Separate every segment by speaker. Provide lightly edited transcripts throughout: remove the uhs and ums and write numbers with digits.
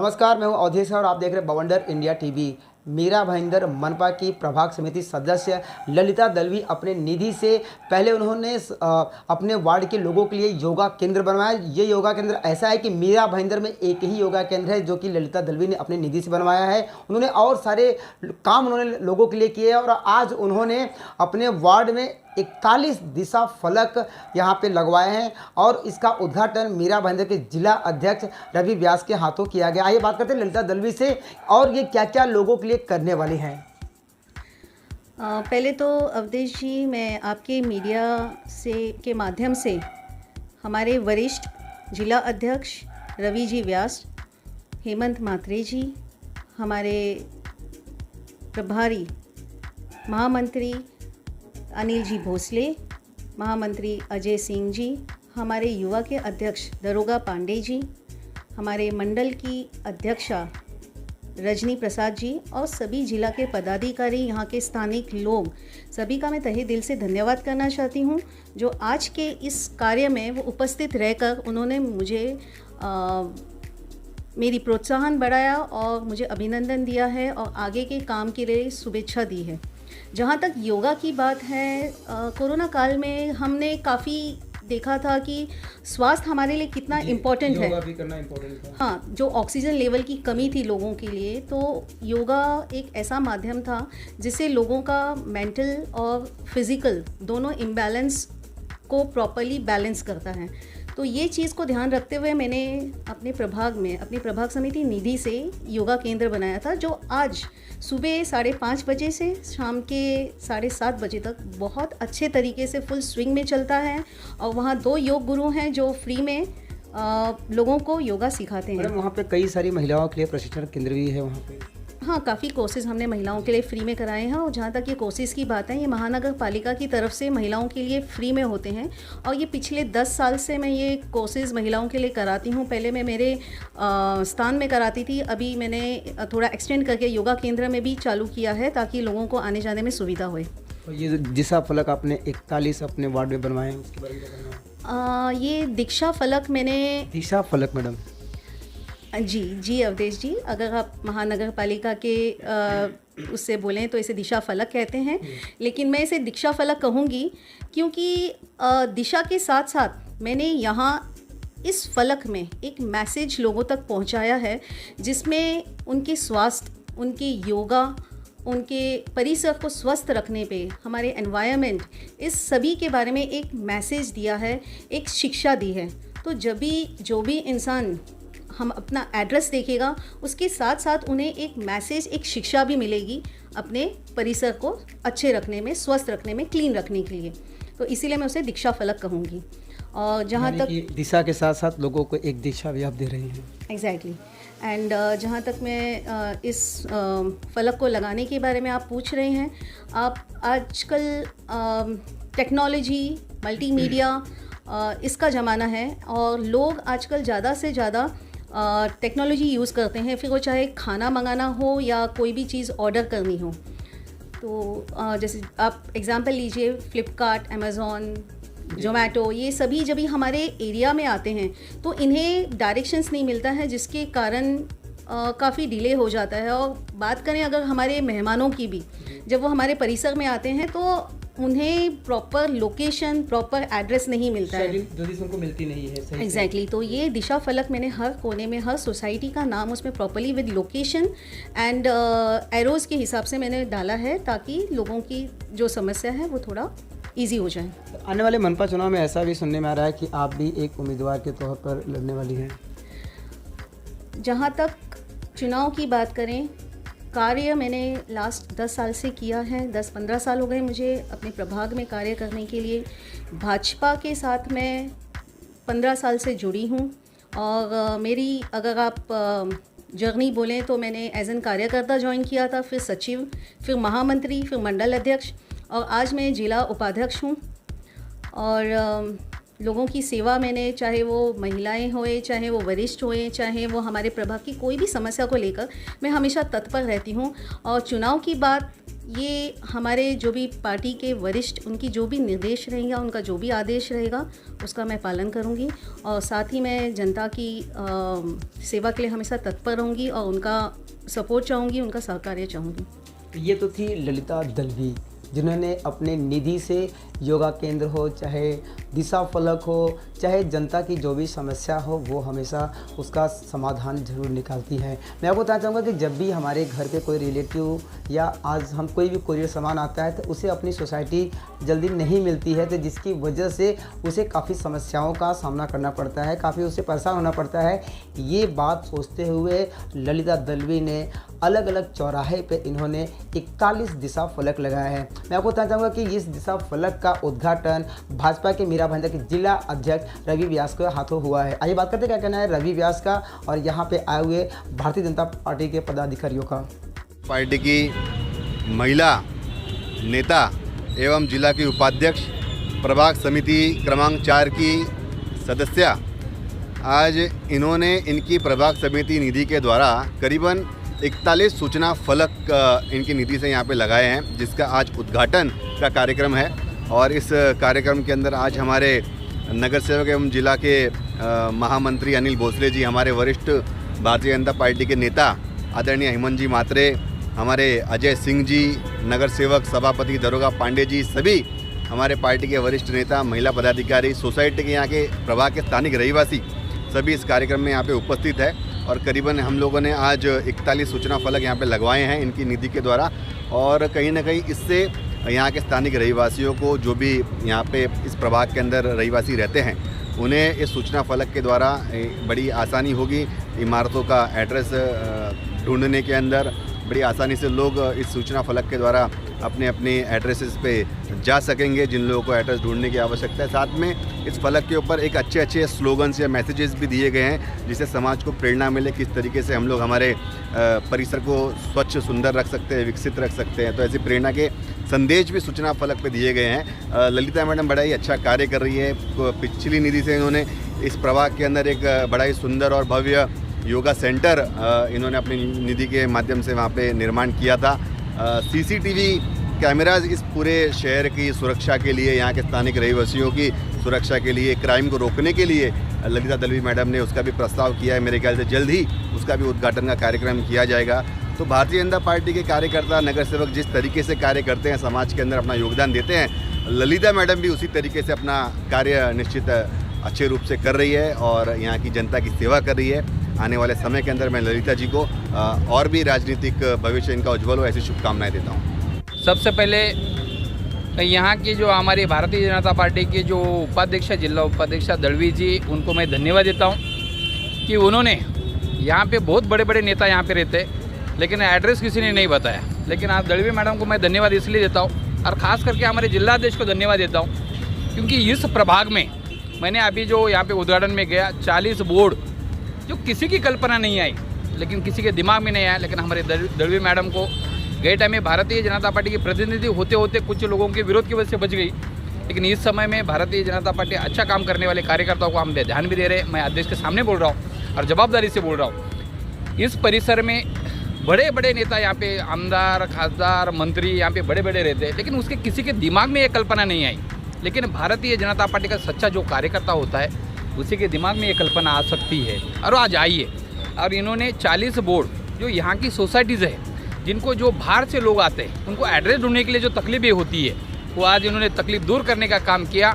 Speaker 1: नमस्कार, मैं हूं अवधेश और आप देख रहे हैं बवंडर इंडिया टीवी। मीरा भाईंदर मनपा की प्रभाग समिति सदस्य ललिता दलवी अपने निधि से पहले उन्होंने अपने वार्ड के लोगों के लिए योगा केंद्र बनवाया। ये योगा केंद्र ऐसा है कि मीरा भाईंदर में एक ही योगा केंद्र है जो कि ललिता दलवी ने अपने निधि से बनवाया है। उन्होंने और सारे काम उन्होंने लोगों के लिए किए और आज उन्होंने अपने वार्ड में 41 दिशा फलक यहाँ पे लगवाए हैं और इसका उद्घाटन मीरा भाईंदर के जिला अध्यक्ष रवि व्यास के हाथों किया गया। आइए बात करते हैं ललिता दलवी से और ये क्या क्या लोगों के लिए करने वाली हैं।
Speaker 2: पहले तो अवधेश जी, मैं आपके मीडिया से के माध्यम से हमारे वरिष्ठ जिला अध्यक्ष रवि जी व्यास, हेमंत मात्रे जी, हमारे प्रभारी महामंत्री अनिल जी भोसले, महामंत्री अजय सिंह जी, हमारे युवा के अध्यक्ष दरोगा पांडे जी, हमारे मंडल की अध्यक्षा रजनी प्रसाद जी और सभी जिला के पदाधिकारी, यहाँ के स्थानिक लोग, सभी का मैं तहे दिल से धन्यवाद करना चाहती हूँ जो आज के इस कार्य में वो उपस्थित रहकर उन्होंने मुझे मेरी प्रोत्साहन बढ़ाया और मुझे अभिनंदन दिया है और आगे के काम के लिए शुभेच्छा दी है। जहाँ तक योगा की बात है, कोरोना काल में हमने काफ़ी देखा था कि स्वास्थ्य हमारे लिए कितना इम्पोर्टेंट है।
Speaker 1: योगा भी करना इम्पोर्टेंट था।
Speaker 2: हाँ, जो ऑक्सीजन लेवल की कमी थी लोगों के लिए, तो योगा एक ऐसा माध्यम था जिससे लोगों का मेंटल और फिज़िकल दोनों इम्बैलेंस को प्रॉपरली बैलेंस करता है। तो ये चीज़ को ध्यान रखते हुए मैंने अपने प्रभाग में अपनी प्रभाग समिति निधि से योगा केंद्र बनाया था जो आज सुबह 5:30 बजे से शाम के 7:30 बजे तक बहुत अच्छे तरीके से फुल स्विंग में चलता है और वहाँ 2 योग गुरु हैं जो फ्री में लोगों को योगा सिखाते हैं।
Speaker 1: मैडम, वहाँ पे कई सारी महिलाओं के लिए प्रशिक्षण केंद्र भी है वहाँ पे।
Speaker 2: हाँ, काफ़ी कोर्सेज़ हमने महिलाओं के लिए फ्री में कराए हैं और जहाँ तक ये कोर्सेज़ की बात है, ये महानगर पालिका की तरफ से महिलाओं के लिए फ्री में होते हैं और ये पिछले 10 साल से मैं ये कोर्सेज़ महिलाओं के लिए कराती हूँ। पहले मैं मेरे स्थान में कराती थी, अभी मैंने थोड़ा एक्सटेंड करके योगा केंद्र में भी चालू किया है ताकि लोगों को आने जाने में सुविधा होए।
Speaker 1: और ये दिशा फलक आपने 41 अपने वार्ड में बनवाए हैं, उसके बारे में क्या कहना है?
Speaker 2: ये दीक्षा फलक मैंने
Speaker 1: दिशा फलक मैडम
Speaker 2: जी अवधेश जी, अगर आप महानगर पालिका के उससे बोलें तो इसे दिशा फलक कहते हैं, लेकिन मैं इसे दीक्षा फलक कहूँगी क्योंकि दिशा के साथ साथ मैंने यहाँ इस फलक में एक मैसेज लोगों तक पहुँचाया है जिसमें उनके स्वास्थ्य, उनके योगा, उनके परिसर को स्वस्थ रखने पे, हमारे एनवायरनमेंट, इस सभी के बारे में एक मैसेज दिया है, एक शिक्षा दी है। तो जब भी जो भी इंसान हम अपना एड्रेस देखेगा उसके साथ साथ उन्हें एक मैसेज, एक शिक्षा भी मिलेगी अपने परिसर को अच्छे रखने में, स्वस्थ रखने में, क्लीन रखने के लिए। तो इसीलिए मैं उसे दीक्षा फलक कहूँगी। और जहाँ तक
Speaker 1: दिशा के साथ साथ लोगों को एक दिशा भी आप दे रही हैं।
Speaker 2: एग्जैक्टली। एंड जहाँ तक मैं इस फलक को लगाने के बारे में आप पूछ रहे हैं, आप आजकल टेक्नोलॉजी, मल्टीमीडिया, इसका ज़माना है और लोग आजकल ज़्यादा से ज़्यादा टेक्नोलॉजी यूज़ करते हैं, फिर वो चाहे खाना मंगाना हो या कोई भी चीज़ ऑर्डर करनी हो। तो जैसे आप एग्ज़ाम्पल लीजिए, फ्लिपकार्ट, अमेज़ॉन, जोमेटो, ये सभी जब भी हमारे एरिया में आते हैं तो इन्हें डायरेक्शंस नहीं मिलता है जिसके कारण काफ़ी डिले हो जाता है। और बात करें अगर हमारे मेहमानों की भी, जब वो हमारे परिसर में आते हैं तो उन्हें प्रॉपर लोकेशन, प्रॉपर एड्रेस नहीं मिलता है,
Speaker 1: जल्दी से उनको मिलती नहीं है।
Speaker 2: एग्जैक्टली। तो ये दिशा फलक मैंने हर कोने में, हर सोसाइटी का नाम उसमें properly with location and arrows के हिसाब से मैंने डाला है ताकि लोगों की जो समस्या है वो थोड़ा ईजी हो जाए।
Speaker 1: आने वाले मनपा चुनाव में ऐसा भी सुनने में आ रहा है कि आप भी एक उम्मीदवार के तौर पर लड़ने वाली हैं।
Speaker 2: जहाँ तक चुनाव की बात करें, कार्य मैंने लास्ट 10 साल से किया है। 10-15 साल हो गए मुझे अपने प्रभाग में कार्य करने के लिए। भाजपा के साथ मैं 15 साल से जुड़ी हूँ और मेरी अगर आप जर्नी बोलें तो मैंने एज एन कार्यकर्ता ज्वाइन किया था, फिर सचिव, फिर महामंत्री, फिर मंडल अध्यक्ष और आज मैं जिला उपाध्यक्ष हूँ। और लोगों की सेवा मैंने, चाहे वो महिलाएं होए, चाहे वो वरिष्ठ होए, चाहे वो हमारे प्रभाग की कोई भी समस्या को लेकर मैं हमेशा तत्पर रहती हूँ। और चुनाव की बात ये हमारे जो भी पार्टी के वरिष्ठ, उनकी जो भी निर्देश रहेंगे, उनका जो भी आदेश रहेगा, उसका मैं पालन करूंगी। और साथ ही मैं जनता की सेवा के लिए हमेशा तत्पर रहूँगी और उनका सपोर्ट चाहूँगी, उनका सहकार्य चाहूँगी।
Speaker 1: ये तो थी ललिता दलवी, जिन्होंने अपने निधि से योगा केंद्र हो, चाहे दिशा फलक हो, चाहे जनता की जो भी समस्या हो, वो हमेशा उसका समाधान ज़रूर निकालती हैं। मैं आपको बताना चाहूँगा कि जब भी हमारे घर पे कोई रिलेटिव या आज हम कोई भी कोरियर सामान आता है तो उसे अपनी सोसाइटी जल्दी नहीं मिलती है, तो जिसकी वजह से उसे काफ़ी समस्याओं का सामना करना पड़ता है, काफ़ी उसे परेशान होना पड़ता है। ये बात सोचते हुए ललिता दलवी ने अलग अलग चौराहे पे इन्होंने 41 दिशा फलक लगाया है। मैं आपको बताना चाहूँगा कि इस दिशा फलक का उद्घाटन भाजपा के मीरा भाईंदर के जिला अध्यक्ष रवि व्यास के हाथों हुआ है। आइए बात करते हैं क्या कहना है रवि व्यास का और यहाँ पे आए हुए भारतीय जनता पार्टी के पदाधिकारियों का।
Speaker 3: पार्टी की महिला नेता एवं जिला की उपाध्यक्ष, प्रभाग समिति क्रमांक 4 की सदस्या, आज इन्होंने इनकी प्रभाग समिति निधि के द्वारा करीबन 41 सूचना फलक इनकी निधि से यहाँ पे लगाए हैं, जिसका आज उद्घाटन का कार्यक्रम है। और इस कार्यक्रम के अंदर आज हमारे नगर सेवक एवं जिला के महामंत्री अनिल भोसले जी, हमारे वरिष्ठ भारतीय जनता पार्टी के नेता आदरणीय हेमंत जी मात्रे, हमारे अजय सिंह जी, नगर सेवक सभापति दरोगा पांडे जी, सभी हमारे पार्टी के वरिष्ठ नेता, महिला पदाधिकारी, सोसाइटी के यहाँ के प्रभाग के स्थानिक रहिवासी सभी इस कार्यक्रम में यहाँ पे उपस्थित है। और करीबन हम लोगों ने आज 41 सूचना फलक यहाँ पे लगवाए हैं इनकी निधि के द्वारा। और कहीं ना कहीं इससे यहाँ के स्थानिक रहिवासियों को, जो भी यहाँ पे इस प्रभाग के अंदर रहिवासी रहते हैं, उन्हें इस सूचना फलक के द्वारा बड़ी आसानी होगी। इमारतों का एड्रेस ढूंढने के अंदर बड़ी आसानी से लोग इस सूचना फलक के द्वारा अपने अपने एड्रेसेस पे जा सकेंगे, जिन लोगों को एड्रेस ढूंढने की आवश्यकता है। साथ में इस फलक के ऊपर एक अच्छे अच्छे स्लोगन्स या मैसेजेस भी दिए गए हैं, जिससे समाज को प्रेरणा मिले किस तरीके से हम लोग हमारे परिसर को स्वच्छ सुंदर रख सकते हैं, विकसित रख सकते हैं। तो ऐसी प्रेरणा के संदेश भी सूचना फलक पे दिए गए हैं। ललिता मैडम बड़ा ही अच्छा कार्य कर रही है। पिछली निधि से इन्होंने इस प्रभाग के अंदर एक बड़ा ही सुंदर और भव्य योगा सेंटर इन्होंने अपनी निधि के माध्यम से वहाँ पे निर्माण किया था। सीसीटीवी कैमराज इस पूरे शहर की सुरक्षा के लिए, यहाँ के स्थानिक रहिवासियों की सुरक्षा के लिए, क्राइम को रोकने के लिए ललिता दलवी मैडम ने उसका भी प्रस्ताव किया है। मेरे ख्याल से जल्द ही उसका भी उद्घाटन का कार्यक्रम किया जाएगा। तो भारतीय जनता पार्टी के कार्यकर्ता, नगर सेवक जिस तरीके से कार्य करते हैं, समाज के अंदर अपना योगदान देते हैं, ललिता मैडम भी उसी तरीके से अपना कार्य निश्चित अच्छे रूप से कर रही है और यहाँ की जनता की सेवा कर रही है। आने वाले समय के अंदर मैं ललिता जी को और भी राजनीतिक भविष्य इनका उज्जवल हो, ऐसी शुभकामनाएं देता हूँ।
Speaker 4: सबसे पहले यहाँ की जो हमारी भारतीय जनता पार्टी की जो उपाध्यक्ष, जिला उपाध्यक्ष दलवी जी, उनको मैं धन्यवाद देता हूँ कि उन्होंने यहाँ पे बहुत बड़े बड़े नेता यहाँ पे रहते, लेकिन एड्रेस किसी ने नहीं बताया। लेकिन आप दलवी मैडम को मैं धन्यवाद इसलिए देता हूँ, और ख़ास करके हमारे जिलाध्यक्ष को धन्यवाद देता हूँ, क्योंकि इस प्रभाग में मैंने अभी जो यहाँ पे उद्घाटन में गया, 40 बोर्ड जो किसी की कल्पना नहीं आई, लेकिन किसी के दिमाग में नहीं आया, लेकिन हमारे दलवी मैडम को गए टाइम में भारतीय जनता पार्टी के प्रतिनिधि होते होते कुछ लोगों के विरोध की वजह से बच गई। लेकिन इस समय में भारतीय जनता पार्टी अच्छा काम करने वाले कार्यकर्ताओं को हम ध्यान भी दे रहे हैं। मैं अध्यक्ष के सामने बोल रहा हूँ और जवाबदारी से बोल रहा हूँ। इस परिसर में बड़े बड़े नेता, यहाँ पे आमदार, खासदार, मंत्री यहाँ पे बड़े बड़े रहते हैं, लेकिन उसके किसी के दिमाग में ये कल्पना नहीं आई। लेकिन भारतीय जनता पार्टी का सच्चा जो कार्यकर्ता होता है, उसी के दिमाग में ये कल्पना आ सकती है, और आज आई है। और इन्होंने 40 बोर्ड जो यहाँ की सोसाइटीज़ है, जिनको जो बाहर से लोग आते हैं, उनको एड्रेस ढूंढने के लिए जो तकलीफें होती है, वो आज इन्होंने तकलीफ दूर करने का काम किया।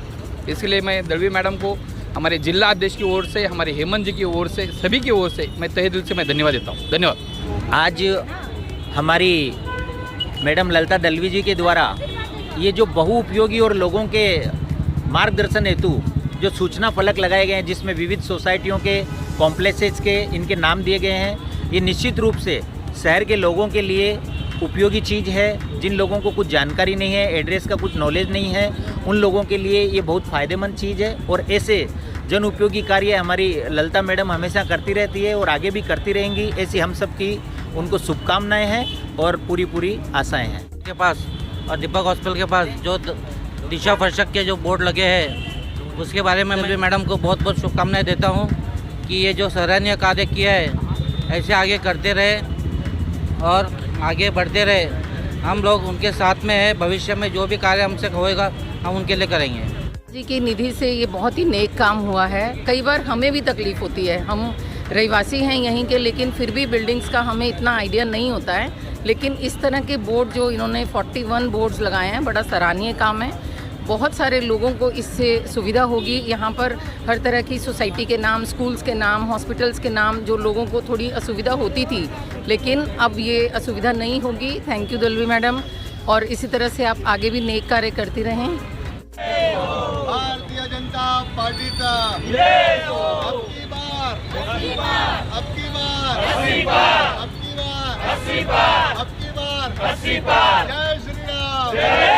Speaker 4: इसलिए मैं दलवी मैडम को हमारे जिला अध्यक्ष की ओर से, हमारे हेमंत जी की ओर से, सभी की ओर से मैं तहे दिल से मैं धन्यवाद देता हूँ। धन्यवाद।
Speaker 5: आज हमारी मैडम ललिता दलवी जी के द्वारा ये जो बहुउपयोगी और लोगों के मार्गदर्शन हेतु जो सूचना फलक लगाए गए हैं, जिसमें विविध सोसाइटियों के, कॉम्प्लेक्सेस के इनके नाम दिए गए हैं, ये निश्चित रूप से शहर के लोगों के लिए उपयोगी चीज़ है। जिन लोगों को कुछ जानकारी नहीं है, एड्रेस का कुछ नॉलेज नहीं है, उन लोगों के लिए ये बहुत फ़ायदेमंद चीज़ है। और ऐसे जन उपयोगी कार्य हमारी ललिता मैडम हमेशा करती रहती है और आगे भी करती रहेंगी। ऐसी हम सब की उनको शुभकामनाएं हैं और पूरी आशाएं हैं।
Speaker 6: के पास और दीपक हॉस्पिटल के पास जो दिशा फलक के जो बोर्ड लगे हैं, उसके बारे में मैं मैडम को बहुत बहुत शुभकामनाएं देता हूं कि ये जो सराहनीय कार्य किया है, ऐसे आगे करते रहे और आगे बढ़ते रहे। हम लोग उनके साथ में है। भविष्य में जो भी कार्य हमसे होएगा हम उनके लिए करेंगे।
Speaker 7: जी की निधि से ये बहुत ही नेक काम हुआ है। कई बार हमें भी तकलीफ होती है, हम रहिवासी हैं यहीं के, लेकिन फिर भी बिल्डिंग्स का हमें इतना आइडिया नहीं होता है। लेकिन इस तरह के बोर्ड जो इन्होंने 41 बोर्ड्स लगाए हैं, बड़ा सराहनीय काम है। बहुत सारे लोगों को इससे सुविधा होगी। यहाँ पर हर तरह की सोसाइटी के नाम, स्कूल्स के नाम, हॉस्पिटल्स के नाम, जो लोगों को थोड़ी असुविधा होती थी, लेकिन अब ये असुविधा नहीं होगी। थैंक यू दलवी मैडम, और इसी तरह से आप आगे भी नेक कार्य करती रहें।
Speaker 3: भारतीय जनता पार्टीचा अब की बार जय श्री राम।